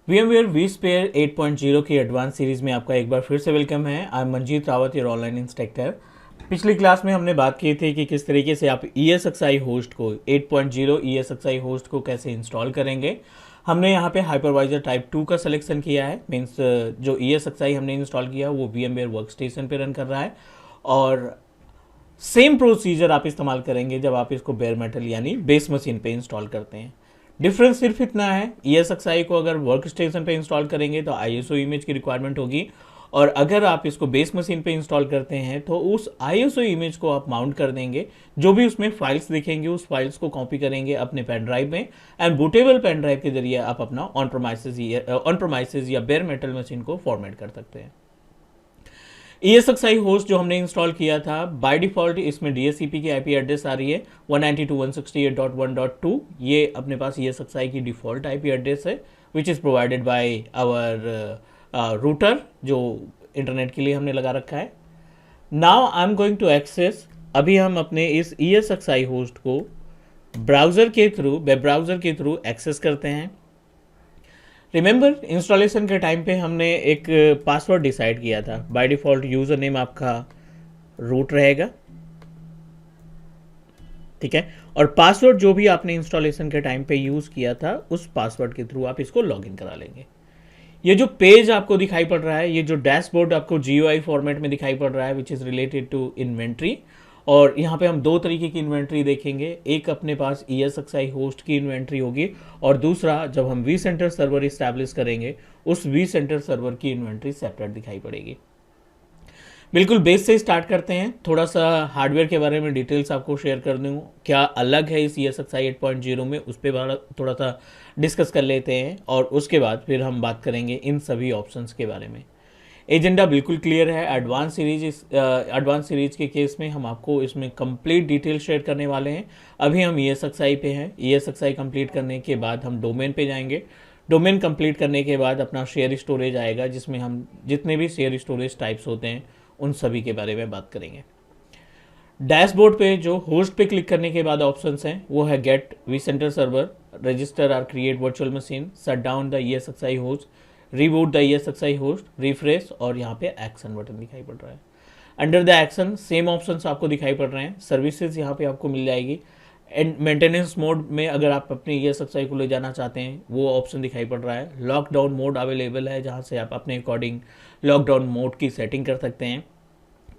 VMware vSphere 8.0 की advance series में आपका एक बार फिर से वेलकम है। I M Manjeet Rawat, your online instructor. पिछली क्लास में हमने बात की थी कि किस तरीके से आप ESXi होस्ट को 8.0 ESXi होस्ट को कैसे इंस्टॉल करेंगे। हमने यहाँ पे हाइपरवाइजर टाइप 2 का सिलेक्शन किया है। मीन्स जो ESXi हमने इंस्टॉल किया वो VMware वर्कस्टेशन पे रन कर रहा है और सेम प्रोसीजर आप इस्तेमाल करेंगे जब आप इसको बेयर मेटल यानी बेस मशीन पे इंस्टॉल करते हैं। डिफरेंस सिर्फ इतना है, ESXi को अगर वर्क स्टेशन पे इंस्टॉल करेंगे तो ISO इमेज की रिक्वायरमेंट होगी और अगर आप इसको बेस मशीन पे इंस्टॉल करते हैं तो उस ISO इमेज को आप माउंट कर देंगे। जो भी उसमें फाइल्स दिखेंगे उस फाइल्स को कॉपी करेंगे अपने पेन ड्राइव में एंड बूटेबल पेन ड्राइव के जरिए आप अपना ऑन प्रोमाइसेस या बेयर मेटल मशीन को फॉर्मेट कर सकते हैं। ESXi होस्ट जो हमने इंस्टॉल किया था बाय डिफॉल्ट इसमें DHCP की IP एड्रेस आ रही है 192.168.1.2। ये अपने पास ESXi की डिफॉल्ट IP एड्रेस है which is provided by our router जो इंटरनेट के लिए हमने लगा रखा है। Now I am going to access. अभी हम अपने इस ESXi होस्ट को ब्राउज़र के थ्रू वेब ब्राउज़र के थ्रू एक्सेस करते हैं। रिमेंबर इंस्टॉलेशन के टाइम पे हमने एक पासवर्ड डिसाइड किया था। बाय डिफ़ॉल्ट यूज़र नेम आपका रूट रहेगा, ठीक है, और पासवर्ड जो भी आपने इंस्टॉलेशन के टाइम पे यूज़ किया था उस पासवर्ड के थ्रू आप इसको लॉगिन करा लेंगे। ये जो पेज आपको दिखाई पड़ रहा है, ये जो डैशबोर्ड आपको GUI फॉर्मेट में दिखाई पड़ रहा है which is related to inventory, और यहाँ पे हम दो तरीके की इन्वेंट्री देखेंगे। एक अपने पास ESXi होस्ट की इन्वेंट्री होगी और दूसरा जब हम vCenter सर्वर इस्टेब्लिश करेंगे उस vCenter सर्वर की इन्वेंट्री सेपरेट दिखाई पड़ेगी। बिल्कुल बेस से स्टार्ट करते हैं। थोड़ा सा हार्डवेयर के बारे में डिटेल्स आपको शेयर कर दूँ, क्या अलग है इस ESXi 8.0 में, उस पर थोड़ा सा डिस्कस कर लेते हैं और उसके बाद फिर हम बात करेंगे इन सभी ऑप्शंस के बारे में। एजेंडा बिल्कुल क्लियर है। एडवांस सीरीज के केस में हम आपको इसमें कंप्लीट डिटेल शेयर करने वाले हैं। अभी हम ESXi पे हैं। ESXi कंप्लीट करने के बाद हम डोमेन पे जाएंगे। डोमेन कंप्लीट करने के बाद अपना शेयर स्टोरेज आएगा जिसमें हम जितने भी शेयर स्टोरेज टाइप्स होते हैं उन सभी के बारे में बात करेंगे। डैशबोर्ड पे जो होस्ट पे क्लिक करने के बाद ऑप्शंस हैं वो है गेट vCenter सर्वर, रजिस्टर और create virtual machine, shut down the ESXi host, reboot the ESXi host, refresh, और यहाँ पे एक्शन बटन दिखाई पड़ रहा है। Under the action same options आपको दिखाई पड़ रहे हैं। सर्विसेज यहाँ पे आपको मिल जाएगी। एंड मेंटेनेंस मोड में अगर आप अपने ESXi को ले जाना चाहते हैं वो ऑप्शन दिखाई पड़ रहा है। लॉकडाउन मोड अवेलेबल है जहाँ से आप अपने अकॉर्डिंग लॉकडाउन मोड की सेटिंग कर सकते हैं।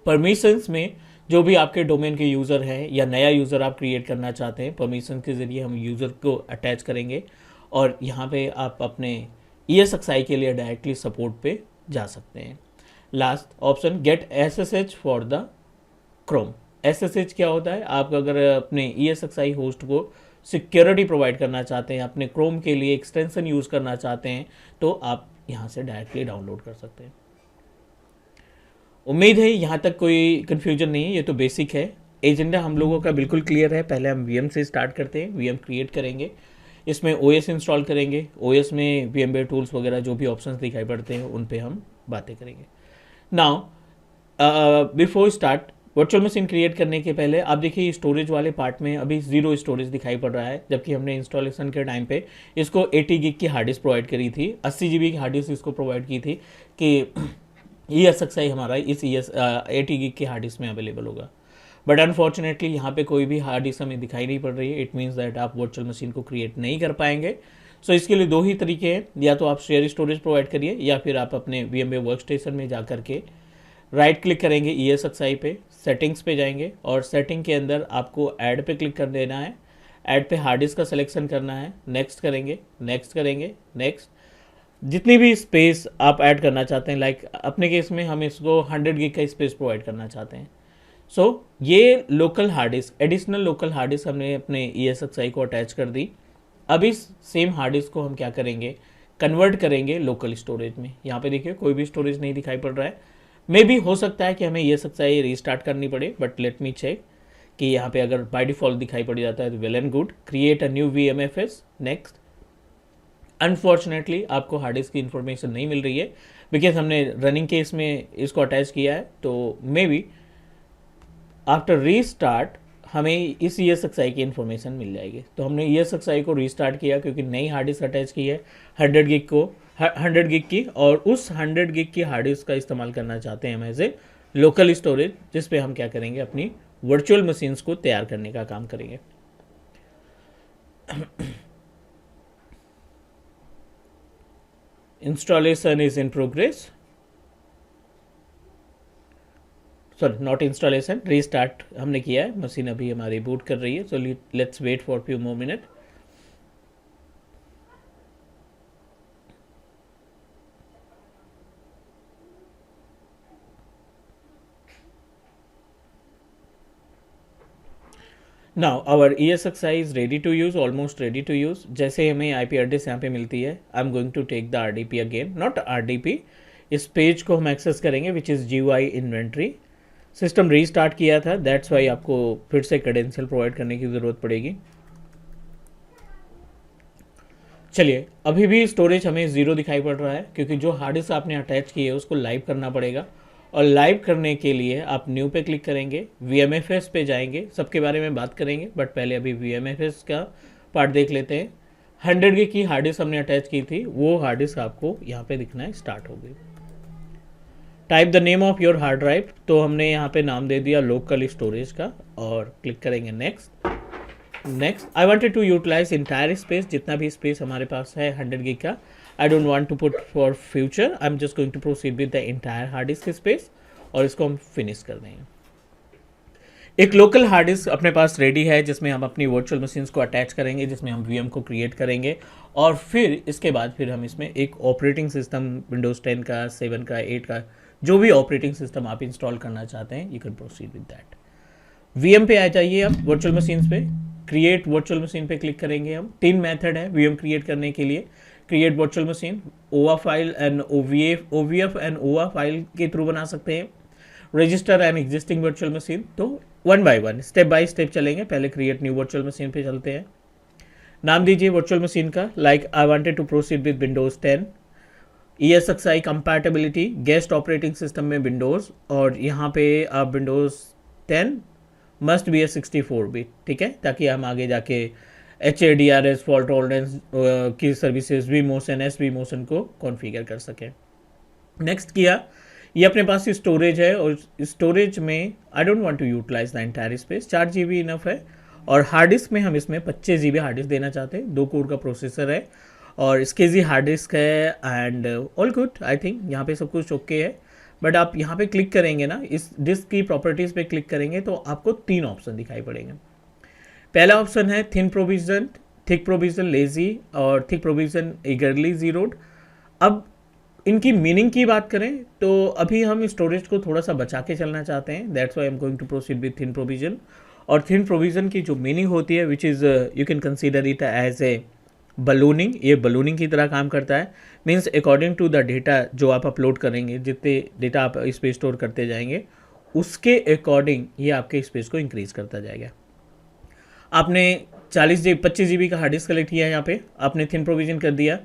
परमिशंस में जो भी आपके डोमेन के यूज़र हैं या नया यूज़र आप क्रिएट करना चाहते हैं, परमिशन के ज़रिए हम यूज़र को अटैच करेंगे और यहाँ पे आप अपने ESXi के लिए डायरेक्टली सपोर्ट पे जा सकते हैं। Last option get SSH for the Chrome. SSH क्या होता है? आप अगर अपने ESXi होस्ट को सिक्योरिटी प्रोवाइड करना चाहते हैं, अपने क्रोम के लिए एक्सटेंशन यूज़ करना चाहते हैं तो आप यहाँ से डायरेक्टली डाउनलोड कर सकते हैं। उम्मीद है यहाँ तक कोई कन्फ्यूजन नहीं है, ये तो बेसिक है। एजेंडा हम लोगों का बिल्कुल क्लियर है। पहले हम VM से स्टार्ट करते हैं। VM क्रिएट करेंगे, इसमें OS इंस्टॉल करेंगे। OS में VMware टूल्स वगैरह जो भी ऑप्शंस दिखाई पड़ते हैं उन पे हम बातें करेंगे। Now before start, virtual machine create करने के पहले आप देखिए स्टोरेज वाले पार्ट में अभी 0 स्टोरेज दिखाई पड़ रहा है, जबकि हमने इंस्टॉलेशन के टाइम पे इसको 80 GB की हार्ड डिस्क प्रोवाइड करी थी, 80 GB की हार्ड डिस्क इसको प्रोवाइड की थी कि ESXi हमारा इस 80 GB की हार्ड डिस्क में अवेलेबल होगा। बट अनफॉर्चुनेटली यहाँ पे कोई भी हार्ड डिस्क हमें दिखाई नहीं पड़ रही है। इट मीन्स दैट आप वर्चुअल मशीन को क्रिएट नहीं कर पाएंगे। सो इसके लिए दो ही तरीके हैं, या तो आप शेयर स्टोरेज प्रोवाइड करिए या फिर आप अपने VMware वर्कस्टेशन में जा करके राइट क्लिक करेंगे ESXi पे, सेटिंग्स पे जाएंगे और सेटिंग के अंदर आपको ऐड पे क्लिक कर देना है। ऐड पे हार्ड डिस्क का सिलेक्शन करना है, नेक्स्ट करेंगे, नेक्स्ट करेंगे, नेक्स्ट। जितनी भी स्पेस आप ऐड करना चाहते हैं, लाइक अपने केस में हम इसको 100 GB का स्पेस प्रोवाइड करना चाहते हैं। सो ये local hard disk, additional local hard disk हमने अपने ESXi को अटैच कर दी। अब इस सेम हार्ड डिस्क को हम क्या करेंगे, कन्वर्ट करेंगे लोकल स्टोरेज में। यहाँ पे देखिए कोई भी स्टोरेज नहीं दिखाई पड़ रहा है। मे भी हो सकता है कि हमें ESXi रीस्टार्ट करनी पड़े, बट लेट मी चेक कि यहाँ पे अगर बाय डिफ़ॉल्ट दिखाई पड़ जाता है तो well and good. Create a new VMFS, next. Unfortunately आपको हार्ड डिस्क की इन्फॉर्मेशन नहीं मिल रही है बिकॉज हमने रनिंग केस में इसको अटैच किया है। तो मे बी आफ्टर रीस्टार्ट हमें इस ESXi की इन्फॉर्मेशन मिल जाएगी। तो हमने ESXi को रीस्टार्ट किया क्योंकि नई हार्ड डिस्क अटैच की है 100 GB को 100 गिग की, और उस 100 गिग की हार्ड डिस्क का इस्तेमाल करना चाहते हैं हम एज ए लोकल स्टोरेज, जिस पे हम क्या करेंगे, अपनी वर्चुअल मशीन्स को तैयार करने का काम करेंगे। Installation is in progress, sorry not installation, restart हमने किया है, मशीन अभी हमारी बूट कर रही है, so let's wait for few more minute. Now our ESXi is ready to use, almost ready to use. जैसे हमें IP एड्रेस यहाँ पे मिलती है, I am going to take the RDP again, not RDP, इस पेज को हम access करेंगे which is GUI inventory. System restart किया था, दैट्स वाई आपको फिर से क्रेडेंशियल प्रोवाइड करने की ज़रूरत पड़ेगी। चलिए, अभी भी स्टोरेज हमें 0 दिखाई पड़ रहा है, क्योंकि जो हार्ड डिस्क आपने अटैच की है उसको लाइव करना पड़ेगा, और लाइव करने के लिए आप न्यू पे क्लिक करेंगे, VMFS पे जाएंगे, सबके बारे में बात करेंगे, बट पहले अभी VMFS का पार्ट देख लेते हैं। 100 गिग की हार्ड डिस्क हमने अटैच की थी, वो हार्ड डिस्क आपको यहाँ पे दिखना है स्टार्ट हो गई। Type the name of your hard drive, तो हमने यहाँ पे नाम दे दिया लोकल स्टोरेज का, और क्लिक करेंगे next. Next, I wanted to utilize entire space, जितना भी स्पेस हमारे पास है 100 गिग का, I don't want to put for future, I am just going to proceed with the entire hard disk space, और इसको हम फिनिश कर देंगे। एक लोकल हार्ड डिस्क अपने पास रेडी है, जिसमें हम अपनी वर्चुअल मशीन्स को अटैच करेंगे, जिसमें हम VM को क्रिएट करेंगे, और फिर इसके बाद फिर हम इसमें एक ऑपरेटिंग सिस्टम विंडोज़ 10 का, 7 का, 8 का, जो भी ऑपरेटिंग सिस्टम आप इंस्टॉल करना चाहते हैं, you can proceed with that. VM पे आ जाइए आप, वर्चुअल मशीन्स पे, क्रिएट वर्चुअल मशीन पे क्लिक करेंगे हम। 3 मेथड है VM क्रिएट करने के लिए, create virtual machine, OA file and OVF and OA file के थ्रू बना सकते हैं, register an existing virtual machine. तो one by one, step by step चलेंगे। पहले क्रिएट न्यू वर्चुअल मशीन पे चलते हैं। नाम दीजिए वर्चुअल मशीन का, like I wanted to proceed with Windows 10, ESXi compatibility, guest operating system में विंडोज, और यहाँ पे आप Windows 10 must be a 64 bit, ठीक है, ताकि हम आगे जाके HADRS फॉल्ट टॉलरेंस की सर्विसेज vMotion SVMotion को कॉन्फ़िगर कर सकें। नेक्स्ट किया, ये अपने पास स्टोरेज है, और स्टोरेज में I don't want to utilize the entire space, 4 GB enough है, और हार्ड डिस्क में हम इसमें 25 GB हार्ड डिस्क देना चाहते हैं। 2 कोर का प्रोसेसर है, और इसके जी हार्ड डिस्क है, and all good, I think यहाँ पे सब कुछ ओके है। बट आप यहाँ पे क्लिक करेंगे ना, इस डिस्क की प्रॉपर्टीज़ पे क्लिक करेंगे तो आपको 3 ऑप्शन दिखाई पड़ेंगे। पहला ऑप्शन है thin provision, thick provision lazy, और थिक प्रोविजन ईगरली जीरोड। अब इनकी मीनिंग की बात करें तो अभी हम स्टोरेज को थोड़ा सा बचा के चलना चाहते हैं, that's why I am going to proceed with thin provision. और थिन प्रोविजन की जो मीनिंग होती है, which is you can consider it as a ballooning, ये बलूनिंग की तरह काम करता है। Means according to the data जो आप अपलोड करेंगे, जितने डेटा आप इस पे स्टोर करते जाएंगे, उसके अकॉर्डिंग ये आपके स्पेस को इंक्रीज करता जाएगा। आपने 25 GB का हार्ड डिस्क कलेक्ट किया है, यहाँ पे आपने थिन प्रोविजन कर दिया।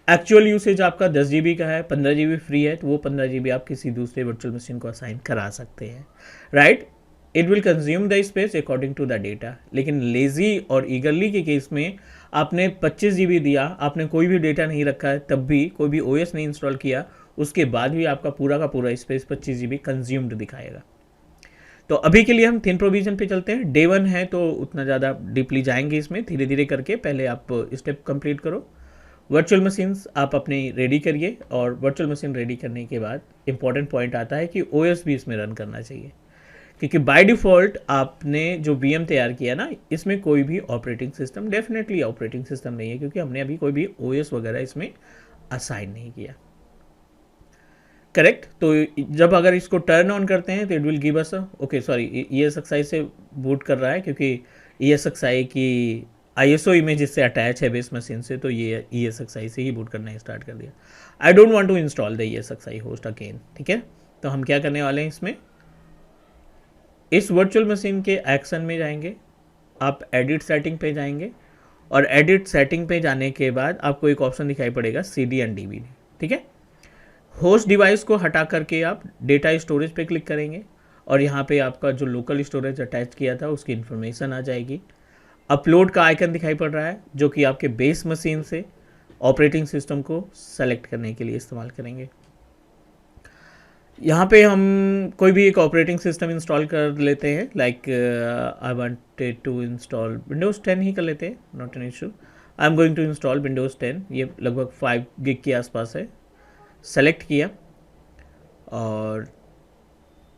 एक्चुअल यूसेज आपका 10 GB का है, 15 GB फ्री है, तो वो 15 GB आप किसी दूसरे वर्चुअल मशीन को असाइन करा सकते हैं, right. It will consume the space according to the data. लेकिन लेजी और ईगरली के केस में आपने 25 GB दिया, आपने कोई भी डेटा नहीं रखा है, तब भी कोई भी OS नहीं इंस्टॉल किया, उसके बाद भी आपका पूरा का पूरा स्पेस 25 GB कंज्यूम्ड दिखाएगा। तो अभी के लिए हम थिन प्रोविजन पे चलते हैं। डे 1 है तो उतना ज़्यादा डीपली जाएंगे इसमें, धीरे धीरे करके पहले आप स्टेप कंप्लीट करो। वर्चुअल मशीन्स आप अपनी रेडी करिए, और वर्चुअल मशीन रेडी करने के बाद इंपॉर्टेंट पॉइंट आता है कि OS भी इसमें रन करना चाहिए, क्योंकि बाय डिफ़ॉल्ट आपने जो VM तैयार किया ना, इसमें कोई भी operating system, definitely operating system नहीं है, क्योंकि हमने अभी कोई भी OS वगैरह इसमें असाइन नहीं किया, करेक्ट। तो जब अगर इसको टर्न ऑन करते हैं तो it will give us okay, sorry ESXi से बूट कर रहा है, क्योंकि ESXi की ISO इमेज इससे अटैच है बेस मशीन से, तो ये ESXi से ही बूट करना स्टार्ट कर दिया। I don't want to install the ESXi host again, ठीक है। तो हम क्या करने वाले हैं, इसमें इस वर्चुअल मशीन के एक्शन में जाएंगे, आप एडिट सेटिंग पे जाएंगे, और एडिट सेटिंग पे जाने के बाद आपको एक ऑप्शन दिखाई पड़ेगा CD एंड DVD, ठीक है। होस्ट डिवाइस को हटा करके आप डेटा स्टोरेज पे क्लिक करेंगे, और यहाँ पे आपका जो लोकल स्टोरेज अटैच किया था उसकी इन्फॉर्मेशन आ जाएगी। अपलोड का आइकन दिखाई पड़ रहा है, जो कि आपके बेस मशीन से ऑपरेटिंग सिस्टम को सेलेक्ट करने के लिए इस्तेमाल करेंगे। यहाँ पे हम कोई भी एक ऑपरेटिंग सिस्टम इंस्टॉल कर लेते हैं, like I wanted to install Windows 10 ही कर लेते हैं, not an issue. I am going to install Windows 10, ये लगभग 5 गिग के आसपास है। सेलेक्ट किया और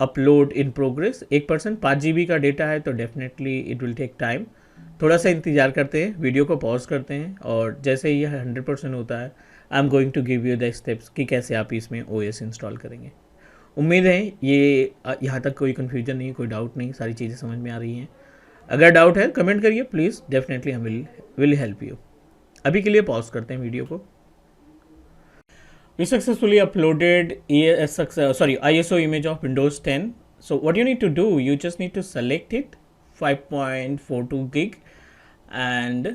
अपलोड इन प्रोग्रेस। 1% 5 GB का डेटा है तो definitely it will take time. थोड़ा सा इंतज़ार करते हैं, वीडियो को पॉज करते हैं और जैसे ही यह 100% होता है I am going to give you the steps कि कैसे आप इसमें OS इंस्टॉल करेंगे। उम्मीद है ये यहाँ तक कोई कन्फ्यूजन नहीं, कोई डाउट नहीं, सारी चीज़ें समझ में आ रही हैं। अगर डाउट है कमेंट करिए प्लीज़, डेफिनेटली हम विल हेल्प यू। अभी के लिए पॉज करते हैं वीडियो को। We successfully uploaded ISO image of Windows 10. So what you need to do, you just need to select it, 5.42 gig, and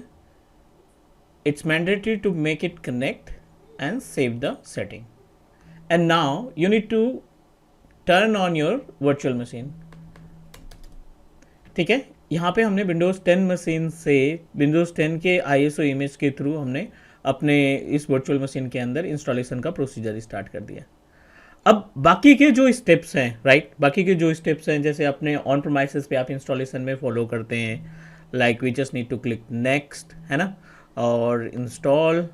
it's mandatory to make it connect and save the setting. And now you need to turn on your virtual machine. ठीक है, यहाँ पे हमने Windows 10 machine से Windows 10 के ISO image के through हमने अपने इस वर्चुअल मशीन के अंदर इंस्टॉलेशन का प्रोसीजर स्टार्ट कर दिया। अब बाकी के जो स्टेप्स हैं, राइट, बाकी के जो स्टेप्स हैं जैसे अपने ऑन प्रोमाइसेस पे आप इंस्टॉलेशन में फॉलो करते हैं, like we just need to click next, है ना, और install.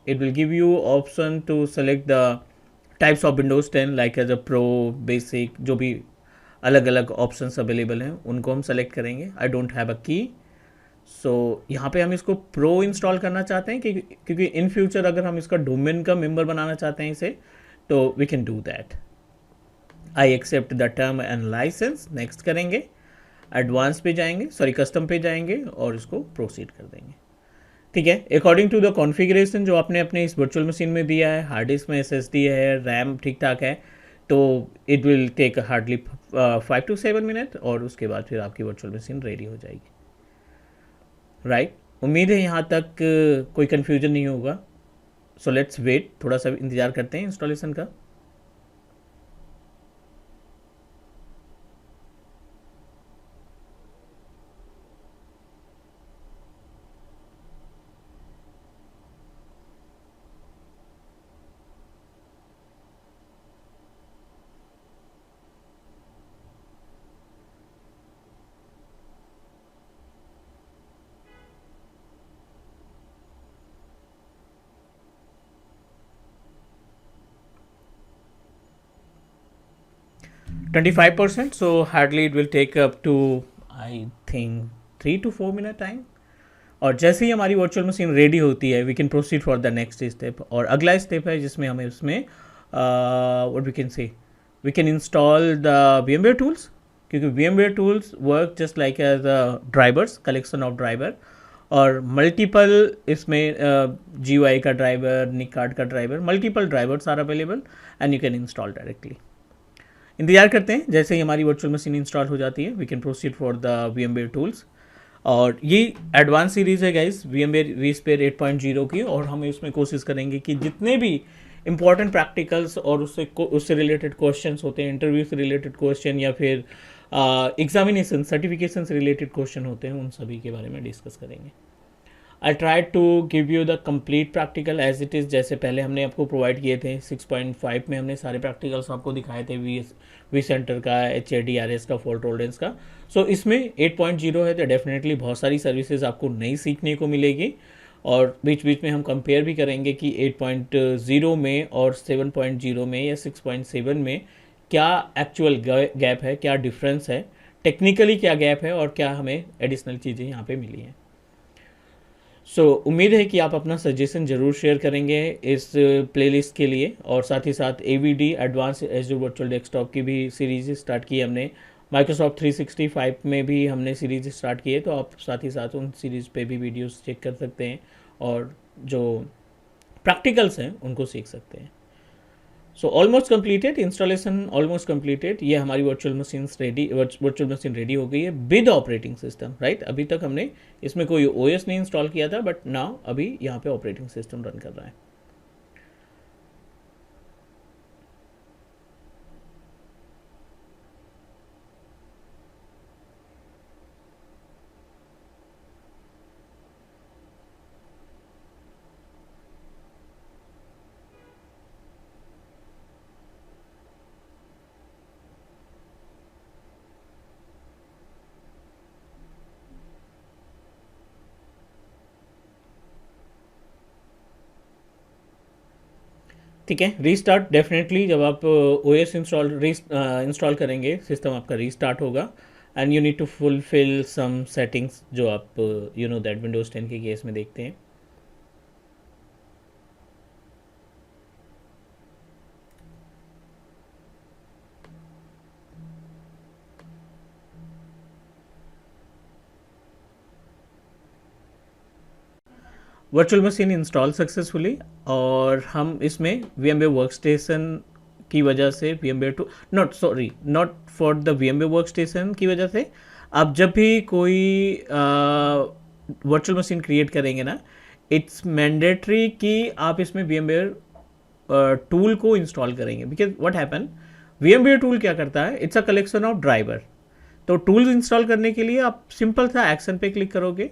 It will give you option to select the types of Windows 10 like as a pro, basic, जो भी अलग अलग ऑप्शंस अवेलेबल हैं उनको हम सेलेक्ट करेंगे। आई डोंट हैव अ की, सो यहाँ पे हम इसको प्रो इंस्टॉल करना चाहते हैं क्योंकि इन फ्यूचर अगर हम इसका डोमेन का मेंबर बनाना चाहते हैं इसे, तो we can do that. I accept the term and license, next करेंगे, एडवांस पे जाएंगे, सॉरी कस्टम पे जाएंगे और इसको प्रोसीड कर देंगे। ठीक है, अकॉर्डिंग टू द कॉन्फ़िगरेशन जो आपने अपने इस वर्चुअल मशीन में दिया है, हार्ड डिस्क में SSD है, रैम ठीक ठाक है, तो it will take hardly 5 to 7 minute और उसके बाद फिर आपकी वर्चुअल मशीन रेडी हो जाएगी। राइट, उम्मीद है यहाँ तक कोई कन्फ्यूजन नहीं होगा। सो लेट्स वेट, थोड़ा सा इंतज़ार करते हैं इंस्टॉलेशन का। %25%, so hardly it will take up to I think 3 to 4 minute time. और जैसे ही हमारी वर्चुअल मशीन रेडी होती है we can proceed for the next step. और अगला स्टेप है जिसमें हमें उसमें what we can say we can install the VMware tools, क्योंकि VMware tools work just like as drivers, collection of driver, और मल्टीपल इसमें GUI का ड्राइवर, निकार्ड का driver, multiple drivers are available and you can install directly. इंतजार करते हैं, जैसे ही हमारी वर्चुअल मशीन इंस्टॉल हो जाती है we can proceed for the VMware tools. और ये एडवांस सीरीज़ है गाइस VMware vSphere 8.0 की, और हम इसमें कोशिश करेंगे कि जितने भी इंपॉर्टेंट प्रैक्टिकल्स और उससे रिलेटेड क्वेश्चंस होते हैं, इंटरव्यू से रिलेटेड क्वेश्चन या फिर एग्जामिनेशन सर्टिफिकेशन से रिलेटेड क्वेश्चन होते हैं, उन सभी के बारे में डिस्कस करेंगे। I try to give you the complete practical as it is, जैसे पहले हमने आपको प्रोवाइड किए थे 6.5 में हमने सारे प्रैक्टिकल्स आपको दिखाए थे, वी सेंटर का, HADRS का, फॉल्ट टॉलरेंस का। सो इसमें 8.0 है तो डेफिनेटली बहुत सारी सर्विसेज आपको नई सीखने को मिलेगी, और बीच बीच में हम कंपेयर भी करेंगे कि 8.0 में और 7.0 में या 6.7 में क्या एक्चुअल गैप है, क्या डिफरेंस है, टेक्निकली क्या गैप है और क्या हमें एडिशनल चीज़ें यहाँ पे मिली हैं। सो उम्मीद है कि आप अपना सजेशन ज़रूर शेयर करेंगे इस प्लेलिस्ट के लिए, और साथ ही साथ AVD advance Azure virtual desktop की भी सीरीज़ स्टार्ट की हमने, माइक्रोसॉफ्ट 365 में भी हमने सीरीज़ स्टार्ट की है, तो आप साथ ही साथ उन सीरीज़ पे भी वीडियोस चेक कर सकते हैं और जो प्रैक्टिकल्स हैं उनको सीख सकते हैं। So almost completed, installation almost completed. ये हमारी वर्चुअल मशीन रेडी हो गई है विद ऑपरेटिंग सिस्टम, राइट। अभी तक हमने इसमें कोई OS नहीं इंस्टॉल किया था, बट नाउ अभी यहाँ पे ऑपरेटिंग सिस्टम रन कर रहा है। ठीक है, रीस्टार्ट डेफिनेटली जब आप ओएस इंस्टॉल करेंगे सिस्टम आपका रीस्टार्ट होगा and you need to fulfil some settings जो आप यू नो दैट विंडोज 10 के केस में देखते हैं. वर्चुअल मशीन इंस्टॉल सक्सेसफुली और हम इसमें VMware वर्कस्टेशन की वजह से VMware to not for the VMware workstation की वजह से आप जब भी कोई वर्चुअल मशीन क्रिएट करेंगे ना, इट्स मैंडेटरी कि आप इसमें VMware टूल को इंस्टॉल करेंगे. Because what happen, VMware tool क्या करता है, it's a collection of driver. तो टूल्स इंस्टॉल करने के लिए आप सिंपल सा एक्शन पे क्लिक करोगे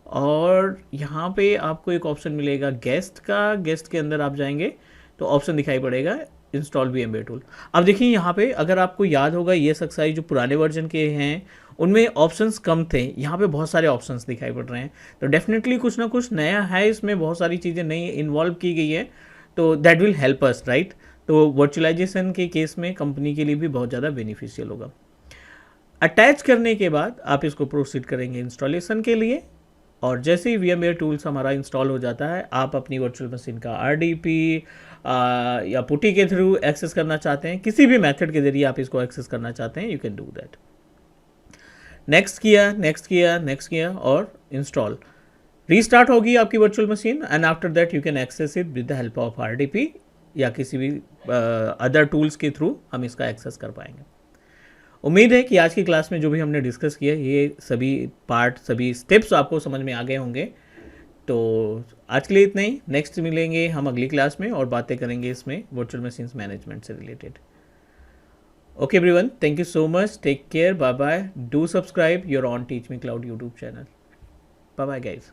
और यहाँ पे आपको एक ऑप्शन मिलेगा गेस्ट का. गेस्ट के अंदर आप जाएंगे तो ऑप्शन दिखाई पड़ेगा इंस्टॉल VMware टूल. अब देखिए यहाँ पे अगर आपको याद होगा ये सक्साई जो पुराने वर्जन के हैं उनमें ऑप्शंस कम थे, यहाँ पे बहुत सारे ऑप्शंस दिखाई पड़ रहे हैं. तो डेफिनेटली कुछ ना कुछ नया है इसमें, बहुत सारी चीज़ें नई इन्वॉल्व की गई है. तो that will help us, right. तो वर्चुअलाइजेशन के केस में कंपनी के लिए भी बहुत ज़्यादा बेनिफिशियल होगा. अटैच करने के बाद आप इसको प्रोसीड करेंगे इंस्टॉलेशन के लिए और जैसे ही VMware टूल्स हमारा इंस्टॉल हो जाता है, आप अपनी वर्चुअल मशीन का RDP या पुटी के थ्रू एक्सेस करना चाहते हैं, किसी भी मेथड के जरिए आप इसको एक्सेस करना चाहते हैं, you can do that. Next किया और इंस्टॉल रीस्टार्ट होगी आपकी virtual machine and after that you can access it with the help of RDP या किसी भी अदर टूल्स के थ्रू हम इसका एक्सेस कर पाएंगे. उम्मीद है कि आज की क्लास में जो भी हमने डिस्कस किया ये सभी पार्ट, सभी स्टेप्स आपको समझ में आ गए होंगे. तो आज के लिए इतना ही. नेक्स्ट मिलेंगे हम अगली क्लास में और बातें करेंगे इसमें वर्चुअल मशीन्स मैनेजमेंट से related. Okay everyone, thank you so much, take care, bye bye, do subscribe your on Teach Me Cloud YouTube channel. Bye bye guys.